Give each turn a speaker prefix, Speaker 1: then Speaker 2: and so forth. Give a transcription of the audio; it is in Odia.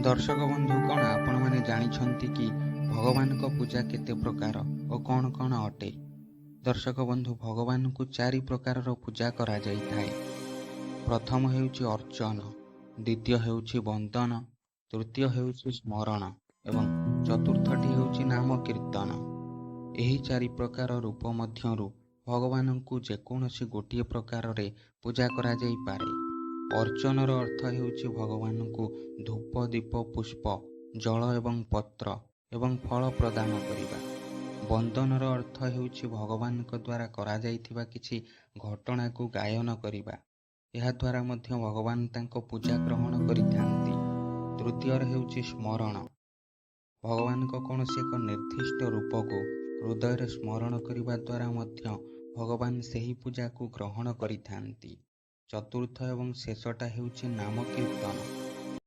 Speaker 1: ଦର୍ଶକ ବନ୍ଧୁ, କ'ଣ ଆପଣମାନେ ଜାଣିଛନ୍ତି କି ଭଗବାନଙ୍କ ପୂଜା କେତେ ପ୍ରକାର ଓ କ'ଣ କ'ଣ ଅଟେ? ଦର୍ଶକ ବନ୍ଧୁ, ଭଗବାନଙ୍କୁ 4 ପ୍ରକାରର ପୂଜା କରାଯାଇଥାଏ। ପ୍ରଥମ ହେଉଛି ଅର୍ଚ୍ଚନ, ଦ୍ୱିତୀୟ ହେଉଛି ବନ୍ଦନ, ତୃତୀୟ ହେଉଛି ସ୍ମରଣ ଏବଂ ଚତୁର୍ଥଟି ହେଉଛି ନାମ କୀର୍ତ୍ତନ। ଏହି 4 ପ୍ରକାର ରୂପ ମଧ୍ୟରୁ ଭଗବାନଙ୍କୁ ଯେକୌଣସି ଗୋଟିଏ ପ୍ରକାରରେ ପୂଜା କରାଯାଇପାରେ। ଅର୍ଚ୍ଚନର ଅର୍ଥ ହେଉଛି ଭଗବାନଙ୍କୁ ଧୂପ, ଦୀପ, ପୁଷ୍ପ, ଜଳ ଏବଂ ପତ୍ର ଏବଂ ଫଳ ପ୍ରଦାନ କରିବା। ବନ୍ଦନର ଅର୍ଥ ହେଉଛି ଭଗବାନଙ୍କ ଦ୍ୱାରା କରାଯାଇଥିବା କିଛି ଘଟଣାକୁ ଗାୟନ କରିବା। ଏହାଦ୍ୱାରା ମଧ୍ୟ ଭଗବାନ ତାଙ୍କ ପୂଜା ଗ୍ରହଣ କରିଥାନ୍ତି। ତୃତୀୟରେ ହେଉଛି ସ୍ମରଣ। ଭଗବାନଙ୍କ କୌଣସି ଏକ ନିର୍ଦ୍ଦିଷ୍ଟ ରୂପକୁ ହୃଦୟରେ ସ୍ମରଣ କରିବା ଦ୍ୱାରା ମଧ୍ୟ ଭଗବାନ ସେହି ପୂଜାକୁ ଗ୍ରହଣ କରିଥାନ୍ତି। ଚତୁର୍ଥ ଏବଂ ଶେଷଟା ହେଉଛି ନାମ କୀର୍ତ୍ତନ।